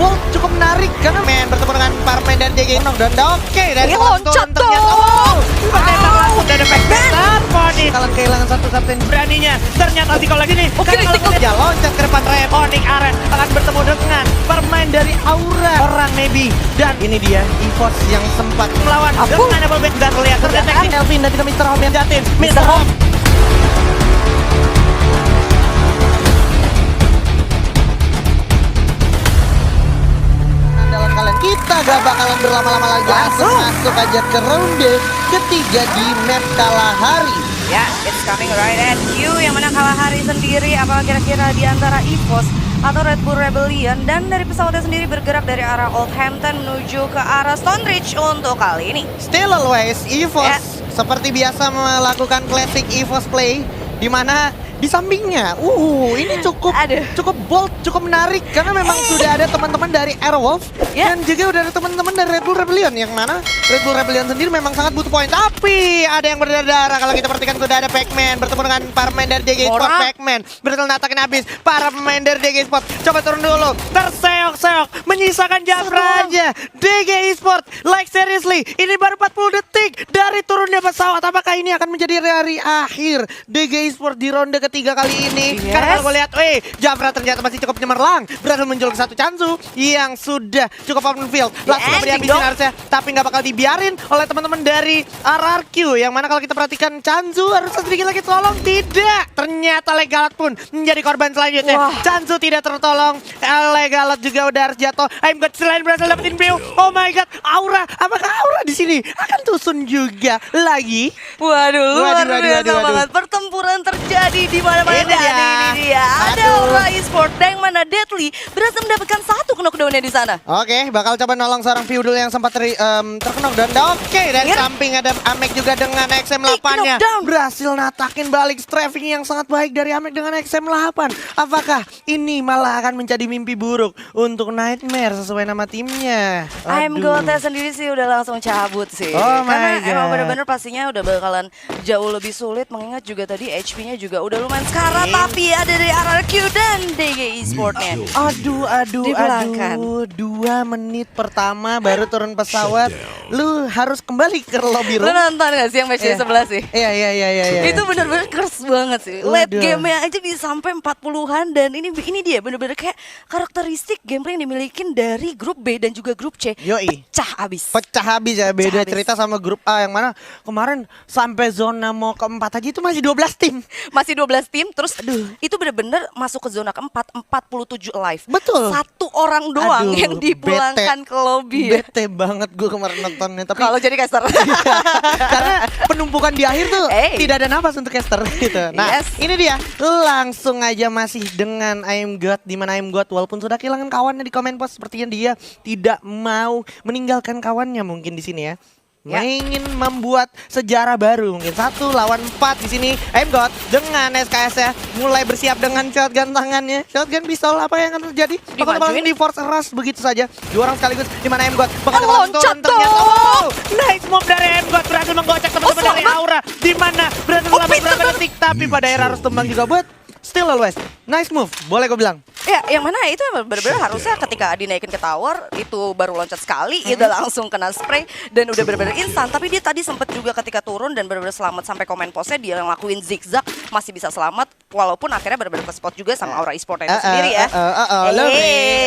bold, cukup menarik karena main bertemu dengan para pemain dari DG dan oke dari Ini loncat ternyata Penembak langsung dari backman Phoenix kalian kehilangan satu kapten beraninya ternyata Tiko lagi nih. Oke, Karena Tiko. kalau dia loncat ke depan Red Phoenix Aren akan bertemu dengan pemain dari Aura orang Nebi dan ini dia EVOS yang sempat melawan dengan double back dan terlihat terdeteksi Elvin dan juga Mr. Home yang Jatin Mr. Mr. Home andalan kalian. Kita gak bakalan berlama-lama lagi, langsung masuk aja ke ronde ketiga di map Kalahari. Ya, it's coming right at you. Yang mana Kalahari sendiri, apakah kira-kira di antara EVOS atau Red Bull Rebellion? Dan dari pesawatnya sendiri bergerak dari arah Oldhampton menuju ke arah Stonebridge untuk kali ini. Still always EVOS Ya. seperti biasa melakukan classic EVOS play di mana di sampingnya, ini cukup bold, cukup menarik karena memang sudah ada teman-teman dari Airwolf Ya. dan juga udah ada teman-teman dari Red Bull Rebellion yang mana Red Bull Rebellion sendiri memang sangat butuh poin. Tapi ada yang berdarah kalau kita perhatikan sudah ada Pac-Man bertemu dengan para pemain dari DG Sport. Orang. Pac-Man berhasil natakin habis para pemain dari DG Sport. Coba turun dulu. terseok-seok menyisakan Jafra aja. DG Sport like seriously ini baru 40 detik dari turunnya pesawat. Apakah ini akan menjadi hari akhir DG Sport di ronde ketiga kali ini? Yes. Karena kalau gue lihat, Jafra ternyata masih cukup cemerlang, berhasil menjuluk satu Chansu yang sudah cukup open field. Langsung ending dihabisin dong. harusnya, tapi nggak bakal dibiarin oleh teman-teman dari RRQ. Yang mana kalau kita perhatikan Chansu harus sedikit lagi tolong, tidak. Ternyata Legalat pun menjadi korban selanjutnya. Wah. Chansu tidak tertolong, Legalat juga udah harus jatuh. I'm God selain berhasil dapetin view. Oh my God, Aura, apakah Aura di sini akan tusun juga lagi? Waduh, luar Waduh, biasa waduh. banget. Pertempuran terjadi di mana-mana. Ini dia. Ini dia. Ada Aduh. Aura Esport yang mana Deadly berhasil mendapatkan satu knockdown-nya di sana. Oke, bakal coba nolong seorang Feudal yang sempat terkenok dan oke dari Ingat? samping ada Amek juga dengan XM8-nya knockdown. berhasil natakin balik strafing yang sangat baik dari Amek dengan XM8. Apakah ini malah akan menjadi mimpi buruk untuk Nightmare sesuai nama timnya? I'm Aduh. Gotha sendiri sih udah langsung cabut sih. Oh my Karena emang God. bener-bener pastinya udah bakalan jauh lebih sulit. Mengingat juga tadi HP-nya juga udah lumayan sekarat. Tapi ada dari RRQ dan DG Esport-nya. Aduh, Dipulangkan. 2 menit pertama baru turun pesawat, lu harus kembali ke lobby Lu room. nonton gak sih yang match Iya. sebelah sih? Iya. Itu bener-bener keras banget sih. Late Waduh. game-nya aja bisa sampai 40-an dan ini dia bener-bener kayak karakteristik gameplay yang dimiliki dari grup B dan juga grup C. Yoi. Pecah abis. Pecah habis ya, beda habis. cerita sama grup A yang mana kemarin sampai zona mau keempat aja itu masih 12 tim. Masih 12 tim terus itu bener-bener masuk ke zona keempat 47 live. Betul. Satu orang doang Aduh, yang dipulangkan ke lobby. Ya. Bete banget gue kemarin nontonnya, tapi Kalau jadi caster. karena penumpukan di akhir tuh Hey. tidak ada nafas untuk caster gitu. Nah, Yes. ini dia langsung aja masih dengan I'm God, di mana I'm God walaupun sudah kehilangan kawannya di comment post sepertinya dia tidak mau meninggalkan kawannya mungkin di sini ya. Ya. Ingin membuat sejarah baru mungkin 1 lawan 4 di sini. I'm God dengan SKS ya mulai bersiap dengan shotgun tangannya. Shotgun pistol apa yang akan terjadi? Bakal Dimajuin. di force rush begitu saja. 2 orang sekaligus di mana I'm God bakal Loncat ternyata. dong. Nice move dari M-God berhasil menggocek teman-teman dari selamat. Aura. Di mana berhasil selamat pinter berapa detik, tapi pada era harus tumbang juga buat. Still always nice move, boleh gue bilang. Ya, yang mana itu benar-benar harusnya ketika dinaikin ke tower itu baru loncat sekali, itu langsung kena spray dan udah benar-benar instan. Tapi dia tadi sempat juga ketika turun dan benar-benar selamat sampai komen postnya dia ngelakuin zigzag masih bisa selamat walaupun akhirnya benar-benar ke spot juga sama Aura Esport itu sendiri ya.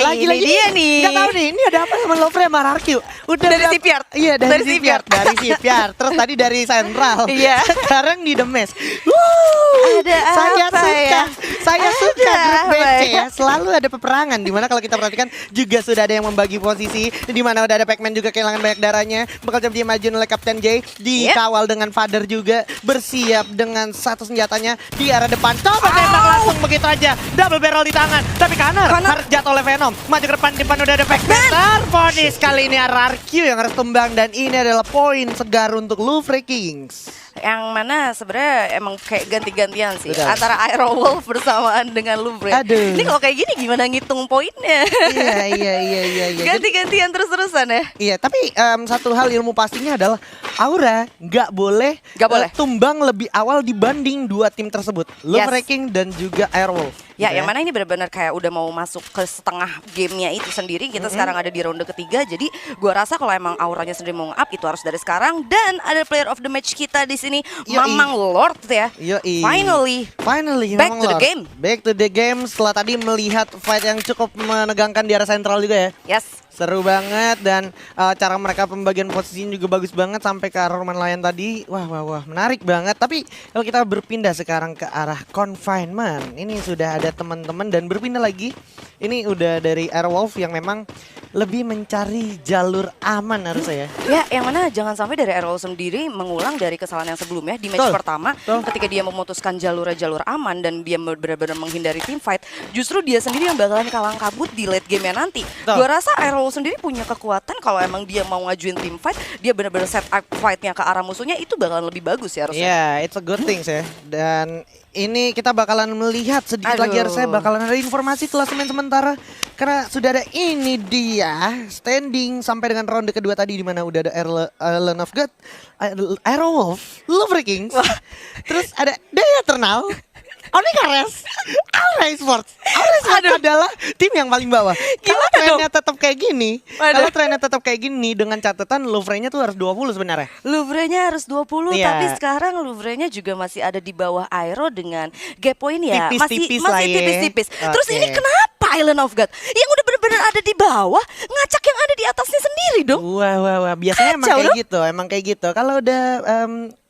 Lagi-lagi ini dia nih. Gak tahu nih, ini ada apa sama Lovre sama RRQ? Udah Dari CPR. Iya, dari Dari CPR. Dari CPR. Terus tadi dari Central. Iya. Sekarang di The Mesh. Ada Saya apa suka. ya? Saya Ada suka grup apa BC ya? ya. Selalu ada peperangan. Dimana kalau kita perhatikan juga sudah ada yang membagi posisi. Dimana udah ada Pac-Man juga kehilangan banyak darahnya. Bakal coba dimaju oleh Kapten J. Dikawal dengan Father juga. Bersiap dengan satu senjatanya di arah depan. Coba tembak langsung begitu aja. Double barrel di tangan. Tapi Kanar Kanar. harus jatuh oleh Venom. Maju ke depan udah ada Pac-Man. Phoenix kali ini RRQ yang harus tumbang. Dan ini adalah poin segar untuk Louvre Kings. Yang mana sebenarnya emang kayak ganti-gantian sih Betul. antara Aerowolf bersamaan dengan Louvre. Aduh. Ini kalau kayak gini gimana ngitung poinnya? Iya. Ganti-gantian terus-terusan ya. Iya, tapi satu hal ilmu pastinya adalah Aura nggak boleh, Nggak boleh. tumbang lebih awal dibanding dua tim tersebut, Love Yes. King dan juga Airwolf. Ya, gitu yang mana ini benar-benar kayak udah mau masuk ke setengah gamenya itu sendiri. Kita sekarang ada di ronde ketiga. Jadi gua rasa kalau emang auranya sendiri mau nge-up itu harus dari sekarang. Dan ada player of the match kita di sini, Yoi. Mamang Lord ya. Yoi. Finally. Back memang to the Lord. game. Back to the game setelah tadi melihat fight yang cukup menegangkan di arah sentral juga ya. Yes. Seru banget dan cara mereka pembagian posisinya juga bagus banget sampai ke arah Roman Lion tadi. Wah, menarik banget. Tapi kalau kita berpindah sekarang ke arah confinement, ini sudah ada teman-teman dan berpindah lagi. Ini udah dari Airwolf yang memang lebih mencari jalur aman harusnya ya. Ya, yang mana jangan sampai dari Aerowolf sendiri mengulang dari kesalahan yang sebelumnya di match Betul. pertama ketika dia memutuskan jalur aman dan dia benar-benar menghindari team fight, justru dia sendiri yang bakalan kalang kabut di late game-nya nanti. Betul. Gua rasa Aerowolf sendiri punya kekuatan kalau emang dia mau ngajuin team fight, dia benar-benar set up fight-nya ke arah musuhnya itu bakalan lebih bagus ya harusnya. Yeah, it's a good thing ya. Dan ini kita bakalan melihat sedikit lagi Aduh. harusnya bakalan ada informasi klasemen sementara karena sudah ada ini dia standing sampai dengan ronde kedua tadi di mana udah ada Island of God, Aerowolf, Love Kings, terus ada Daya Eternal, Onikares, Aura Esports. Aura Esports adalah tim yang paling bawah. Kalau trennya tetap kayak gini, kalau trennya tetap kayak gini dengan catatan Louvre-nya tuh harus 20 sebenarnya. Louvre-nya harus 20 Iya. tapi sekarang Louvre-nya juga masih ada di bawah Aero dengan gap point ya Tipis-tipis lah masih ya. tipis-tipis. Terus Oke. ini kenapa Island of God yang udah benar-benar ada di bawah ngacak yang ada di atasnya sendiri dong? Wah. Biasanya emang Kacau kayak dong. gitu, emang kayak gitu. Kalau udah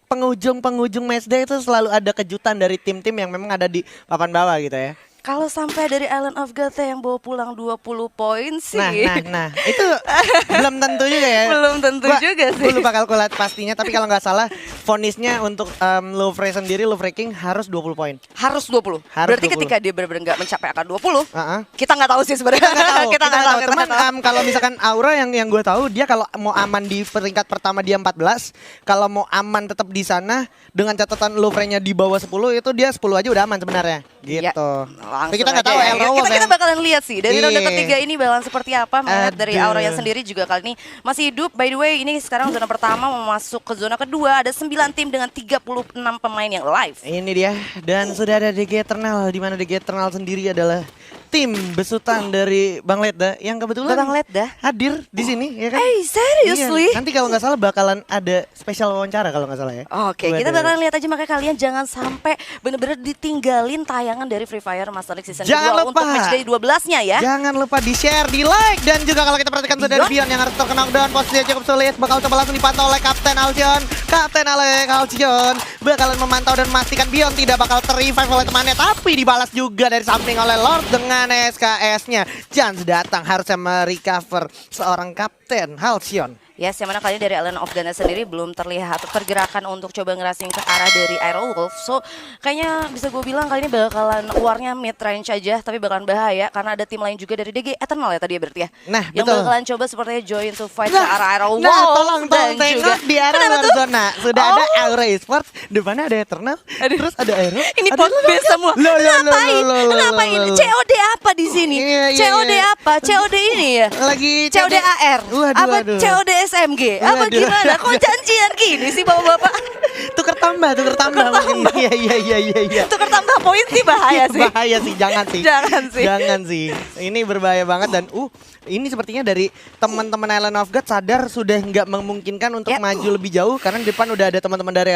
penghujung matchday itu selalu ada kejutan dari tim-tim yang memang ada di papan bawah gitu ya. Kalau sampai dari Island of God yang bawa pulang 20 poin sih. Nah, itu belum tentu juga ya. Belum tentu juga sih. Gue lupa kalkulat pastinya, tapi kalau nggak salah, vonisnya untuk Louvre sendiri, Louvre King harus 20 poin. Harus 20. Harus Berarti 20. ketika dia benar-benar nggak mencapai angka 20, Heeh. kita nggak tahu sih sebenarnya. Kita nggak tahu. kita Cuman nggak tahu. kalau misalkan Aura yang gue tahu dia kalau mau aman di peringkat pertama dia 14, kalau mau aman tetap di sana dengan catatan Louvre-nya di bawah 10 itu dia 10 aja udah aman sebenarnya. Gitu. Ya, Tapi kita nggak aja tahu ya. Airwolf Kita yang- bakalan lihat sih dari ronde Iya. ketiga ini bakalan seperti apa. Melihat dari Aduh. Auranya sendiri juga kali ini masih hidup. By the way, ini sekarang zona pertama mau masuk ke zona kedua. Ada 9 tim dengan 36 pemain yang live. Ini dia, dan sudah ada DG Eternal, di mana DG Eternal sendiri adalah tim besutan dari Bang Ledda yang kebetulan Bang Ledda? hadir di sini, ya kan? Seriously? Iya. Nanti kalau nggak salah bakalan ada spesial wawancara kalau nggak salah ya. Oke, Buat kita dari- bakalan lihat aja, makanya kalian jangan sampai bener-bener ditinggalin tayangan dari Free Fire Master League Season Jangan 2 lupa. untuk matchday 12-nya ya. Jangan lupa di share, di like, dan juga kalau kita perhatikan sudah ada Bion. Bion yang harus terkena posisinya cukup sulit, bakal coba langsung dipantau oleh Kapten Alcion. Kapten Alcion bakalan memantau dan memastikan Bion tidak bakal ter-revive oleh temannya, tapi dibalas juga dari samping oleh Lord dengan SKS-nya. Chance datang harusnya merecover seorang Kapten Alcion. Yes, yang mana kali ini dari Island of Ghana sendiri belum terlihat pergerakan untuk coba ngerasin ke arah dari Aerowolf. So, kayaknya bisa gue bilang kali ini bakalan warnya mid range aja, tapi bakalan bahaya karena ada tim lain juga dari DG Eternal ya tadi ya berarti ya. Nah, yang betul. bakalan coba sepertinya join to fight ke arah Aerowolf. tolong dan tengok juga di arah Kenapa luar tuh? zona. Sudah Oh. ada Aura Esports, depannya ada Eternal, Aduh. terus ada Aero. Ini ada pot base semua. Ngapain? Ngapain? COD apa di sini? Iya, COD iya. apa? COD ini ya? Lagi COD AR? Apa Waduh. COD SMG? Apa Waduh. gimana? Kok janjian gini sih bapak-bapak? Tuker tambah mungkin. Iya. Tukar tambah poin sih bahaya sih. Bahaya sih, jangan sih. Jangan sih. Jangan sih. Ini berbahaya banget dan ini sepertinya dari teman-teman Island of God sadar sudah nggak memungkinkan untuk Yep. maju lebih jauh karena di depan udah ada teman-teman dari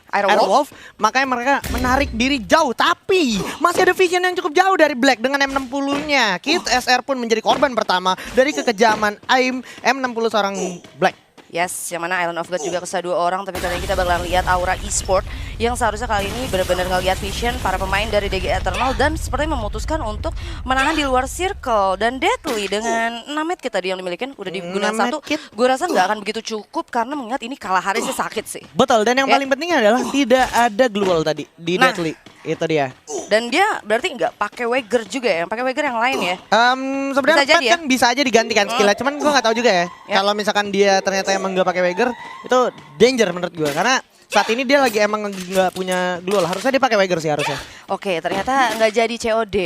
Airwolf, makanya mereka menarik diri jauh, tapi masih ada vision yang cukup jauh dari Black dengan M60-nya. Kit SR pun menjadi korban pertama dari kekejaman AIM M60 seorang Black. Yes, yang mana Island of God juga kesah 2 orang, tapi kali ini kita bakalan lihat Aura Esport yang seharusnya kali ini benar-benar ngelihat vision para pemain dari DG Eternal dan sepertinya memutuskan untuk menahan di luar circle dan Deadly dengan 6 medkit tadi yang dimiliki udah digunakan 6 1. medkit. Gue rasa nggak akan begitu cukup karena mengingat ini kalah hari sih sakit sih. Betul, dan yang Ya. paling penting adalah tidak ada global tadi di Nah. Deadly. Itu dia. Dan dia berarti nggak pakai Wager juga ya, yang pakai Wager yang lain ya. Sebenarnya Bisa jadi Pat ya? kan bisa aja digantikan skillnya, cuman gue nggak tahu juga ya. Ya. Kalau misalkan dia ternyata emang nggak pakai Wager, itu danger menurut gue karena saat ini dia lagi emang nggak punya duel. Harusnya dia pakai Weiger sih harusnya. Oke, ternyata nggak jadi COD,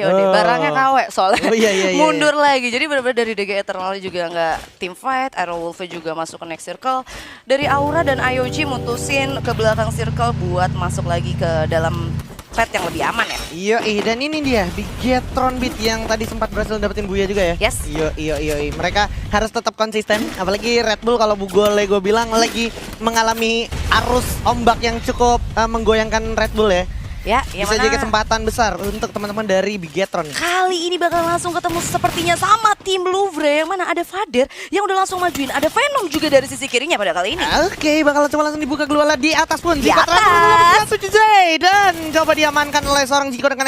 Oh. barangnya KW soalnya Oh, iya. mundur lagi. Jadi benar-benar dari DG Eternal juga nggak team fight, Aerowolf juga masuk ke next circle. Dari Aura dan IOG mutusin ke belakang circle buat masuk lagi ke dalam fight yang lebih aman ya. Iya, dan ini dia Bigetron Beat yang tadi sempat berhasil dapetin Buya juga ya. Yes. Iya. Mereka harus tetap konsisten. Apalagi Red Bull kalau gue bilang lagi mengalami arus ombak yang cukup menggoyangkan Red Bull ya. Ya, yang Bisa mana jadi kesempatan besar untuk teman-teman dari Bigetron. kali ini bakal langsung ketemu sepertinya sama tim Louvre yang mana ada Vader yang udah langsung majuin. Ada Venom juga dari sisi kirinya pada kali ini. Oke, bakal coba langsung dibuka Gluala di atas pun. Di Ziko atas. terakhir Zay dan coba diamankan oleh seorang Ziko dengan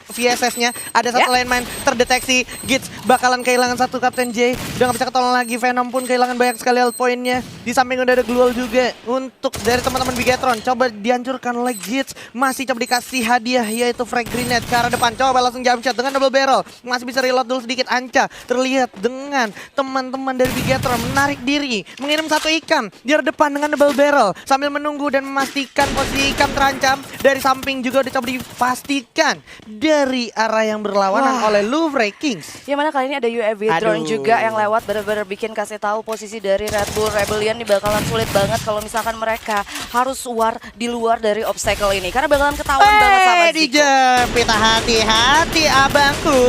VSS-nya. Ada satu Ya. landmine terdeteksi. Gits bakalan kehilangan satu Kapten J. Udah gak bisa ketolong lagi. Venom pun kehilangan banyak sekali health point-nya. Di samping udah ada Glual juga untuk dari teman-teman Bigetron. Coba dihancurkan oleh Gits. Masih coba dikasih hadiah yaitu frag grenade ke arah depan. Coba langsung jump shot dengan double barrel. Masih bisa reload dulu sedikit. Anca terlihat dengan teman-teman dari Bigetron menarik diri. Mengirim satu ikam di arah depan dengan double barrel. Sambil menunggu dan memastikan posisi ikam terancam. Dari samping juga udah coba dipastikan dari arah yang berlawanan oleh Louvre Kings. Yang mana kali ini ada UAV drone Aduh. juga yang lewat benar-benar bikin kasih tahu posisi dari Red Bull Rebellion ini bakalan sulit banget kalau misalkan mereka harus war di luar dari obstacle ini karena bakalan ketahuan banget sama Ziko. Dijepit, hati-hati abangku,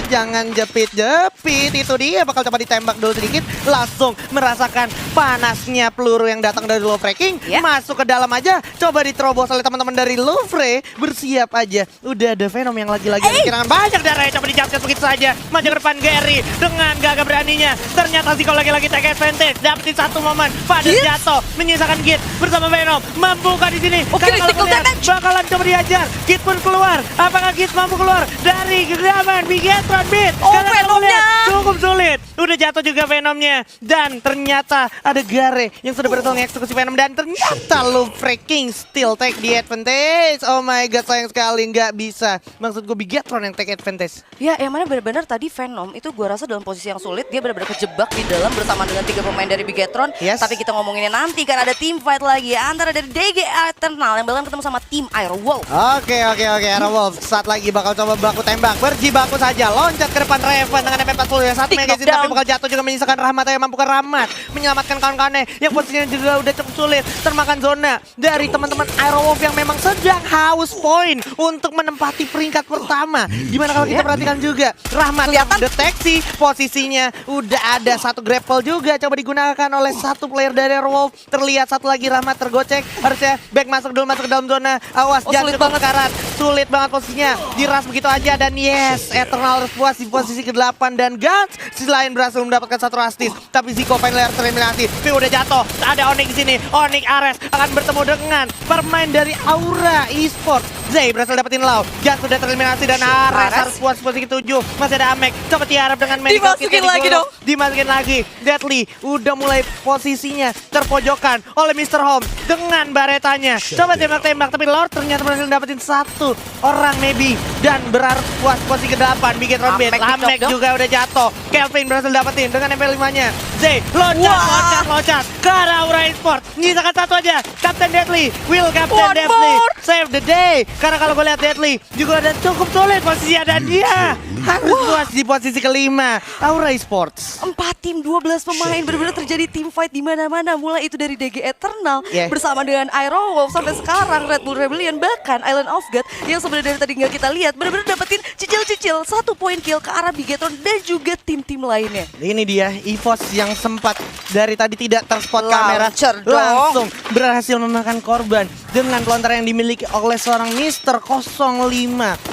jangan jepit-jepit. Itu dia bakal coba ditembak dulu sedikit, langsung merasakan panasnya peluru yang datang dari Louvre King. Ya. Masuk ke dalam aja, coba diterobos oleh teman-teman dari Louvre. Bersiap aja, udah ada Venom yang lagi-lagi kehilangan banyak darah. Coba dijamkan begitu saja, maju ke depan Gary dengan gagah beraninya. Ternyata Ziko lagi-lagi take advantage, dapetin satu momen. Pada Git. jatuh, menyisakan Git bersama Venom. Membuka di sini. Oke, Karena kalau stickle melihat, damage. bakalan coba diajar. Git pun keluar. Apakah Git mampu keluar dari genggaman Bigetron Beat? Oh, Karena kalau Venomnya. melihat, cukup sulit. Udah jatuh juga Venomnya. Dan ternyata ada Gare yang sudah berhasil mengeksekusi Venom. Dan ternyata Louvre King still take the advantage. Oh my god, sayang sekali nggak bisa. Maksud gue Bigetron yang take advantage. Ya, yang mana benar-benar tadi Venom itu gua rasa dalam posisi yang sulit. Dia benar-benar kejebak di dalam bersama dengan 3 pemain dari Bigetron. Yes. Tapi kita ngomonginnya nanti kan ada team fight lagi antara dari DG Eternal yang bakalan ketemu sama tim Aerowolf. Oke, Aerowolf saat lagi bakal coba baku tembak. Berjibaku saja, loncat ke depan Raven dengan MP40 yang satu Stick magazine knockdown. tapi bakal jatuh juga menyisakan Rahmat. Yang mampu ke Rahmat menyelamatkan kawan-kawannya yang posisinya juga udah cukup sulit. Termakan zona dari teman-teman Aerowolf yang memang sedang haus poin untuk menempati peringkat pertama. Gimana kalau kita perhatikan juga Rahmat yang deteksi posisinya udah ada satu grapple juga coba digunakan oleh satu player dari Aerowolf. Terlihat satu lagi Rahmat tergocek, harusnya back masuk dulu, masuk ke dalam zona. Awas Oh, jangan sulit cukup banget. karat. Sulit banget posisinya. Diras begitu aja dan yes, Eternal harus puas di posisi ke-8 dan Guns selain berhasil mendapatkan satu rastis. Tapi Ziko pengen layar tereliminasi. Tapi udah jatuh. Ada Onyx di sini. Onyx Ares akan bertemu dengan pemain dari Aura Esports. Zay berhasil dapetin Lau. Guns sudah tereliminasi dan Ares harus puas di posisi ke-7. Masih ada Amek. Coba tiarap dengan medical kit Dimasukin yang lagi digolok. dong. Dimasukin lagi. Deadly udah mulai posisinya terpojokan oleh Mr. Home dengan baretanya. Coba tembak-tembak tapi Lord ternyata berhasil dapetin satu orang maybe dan berharap puas posisi ke-8. Bigetron Beat. Amek Amek dicok dong. juga udah jatuh. Kelvin berhasil dapetin dengan MP5-nya. Zay loncat ke arah Aura Esports. Nyisakan satu aja. Captain Deadly. Will Captain One Deadly more. save the day. Karena kalau gue lihat Deadly juga ada cukup sulit posisinya dan dia harus puas di posisi ke-5. Aura Esports. 4 tim 12 pemain benar-benar terjadi team fight di mana-mana, mulai itu dari DG Eternal Yeah. bersama dengan Aerowolf sampai sekarang Red Bull Rebellion, bahkan Island of God yang sebenarnya dari tadi nggak kita lihat benar-benar dapetin cicil-cicil 1 poin kill ke arah Bigetron dan juga tim-tim lainnya. Ini dia EVOS yang sempat dari tadi tidak terspot kamera Launcher dong. langsung berhasil memakan korban dengan pelontar yang dimiliki oleh seorang Mister 05.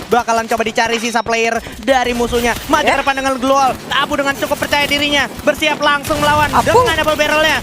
Bakalan coba dicari sisa player dari musuhnya. Maju ke depan dengan Glow. Abu dengan cukup percaya dirinya bersiap langsung melawan Abu. dengan double barrelnya.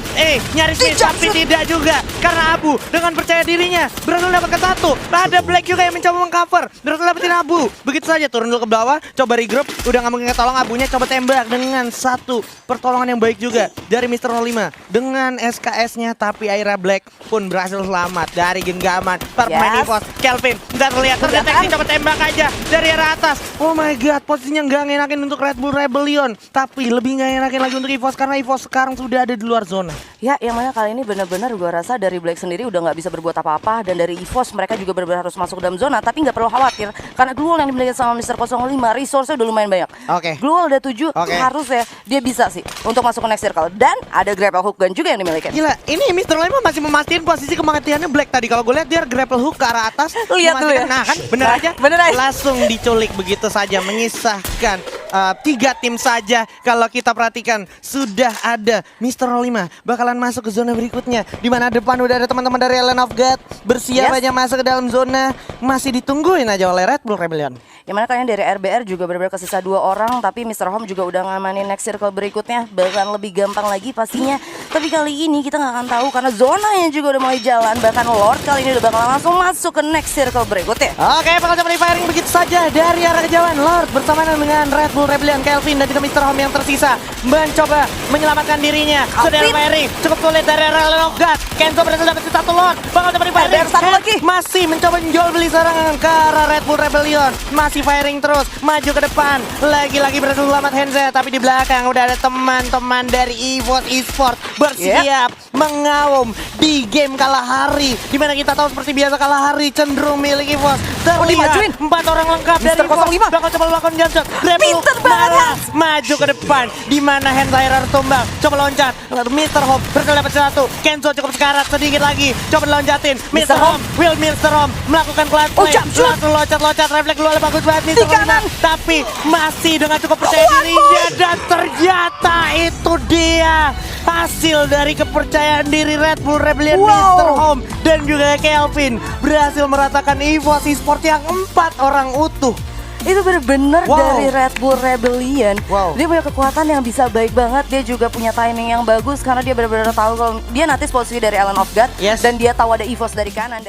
Nyaris miss tapi tidak juga karena Abu dengan percaya dirinya berhasil dapatkan satu. Ada Black juga yang mencoba mengcover, berhasil dapetin Abu. Begitu saja turun dulu ke bawah, coba regroup, udah nggak mungkin tolong Abunya, coba tembak dengan satu pertolongan yang baik juga dari Mr. 05 dengan SKS-nya. Tapi Aira Black pun berhasil selamat dari genggaman pemain Yes. EVOS. Kelvin nggak terlihat terdeteksi, coba tembak aja saja dari arah atas. Oh my god, posisinya nggak ngenakin untuk Red Bull Rebellion. Tapi lebih nggak enakin lagi untuk EVOS karena EVOS sekarang sudah ada di luar zona. Ya, yang mana kali ini benar-benar gue rasa dari Black sendiri udah nggak bisa berbuat apa-apa, dan dari EVOS mereka juga benar-benar harus masuk ke dalam zona. Tapi nggak perlu khawatir karena Glual yang dimiliki sama Mr. 05 resource-nya udah lumayan banyak. Oke. Glual udah 7, Oke. harusnya dia bisa sih untuk masuk ke next circle. Dan ada grapple hook gun juga yang dimiliki. Gila, ini Mr. Lima masih memastikan posisi kematiannya Black tadi. Kalau gue lihat dia grapple hook ke arah atas. Lihat dulu ya. Nah kan, bener Nah, aja. bener aja. Langsung diculik begitu saja, mengisahkan 3 tim saja. Kalau kita perhatikan sudah ada Mr. 05 bakalan masuk ke zona berikutnya. Di mana depan udah ada teman-teman dari Ellen of God bersiap Yes. aja masuk ke dalam zona. Masih ditungguin aja oleh Red Bull Rebellion. Yang mana kalian dari RBR juga benar-benar kesisa 2 orang, tapi Mr. Home juga udah ngamanin next circle berikutnya, bahkan lebih gampang lagi pastinya. Tapi kali ini kita nggak akan tahu karena zonanya juga udah mulai jalan, bahkan Lord kali ini udah bakal langsung masuk ke next circle berikutnya. Oke, bakal coba firing begitu saja dari arah kejauhan. Lord bersamaan dengan Red Bull Rebellion, Kelvin dan juga Mr. Home yang tersisa mencoba menyelamatkan dirinya. Sudah Kelvin. firing cukup sulit dari arah Ellen of God. Kenzo berhasil dapat satu Lord. Bakal coba firing. RBR satu lagi. Masih mencoba menjual beli serangan ke arah Red Bull Rebellion. Masih firing terus, maju ke depan. Lagi-lagi berhasil selamat Henze, tapi di belakang udah ada teman-teman dari EVOS Esports bersiap mengawum di game kalah hari. Dimana kita tahu seperti biasa kalah hari cenderung milik EVOS. dimajuin. Terlihat 4 orang lengkap dari Mr. EVOS 05. bakal coba melakukan jump shot. Pinter banget, malah maju ke depan. Dimana Henze tumbang, coba loncat. Mr. Home berhasil dapat satu. Kenzo cukup sekarat sedikit lagi. Coba loncatin. Mr. Home, will Mr. Home melakukan clutch Oh, play. jump shot. Langsung loncat-loncat, refleks luar bagus banget Mr. Di kanan. Tapi masih dengan cukup percaya dirinya, dan ternyata itu dia hasil dari kepercayaan diri Red Bull Rebellion. Wow. Mr. Home dan juga Kelvin berhasil meratakan EVOS Esports yang 4 orang utuh. Itu bener-bener Wow. dari Red Bull Rebellion. Wow. Dia punya kekuatan yang bisa baik banget. Dia juga punya timing yang bagus karena dia benar-benar tahu kalau dia notice posisi dari Ellen of God, Yes. dan dia tahu ada EVOS dari kanan.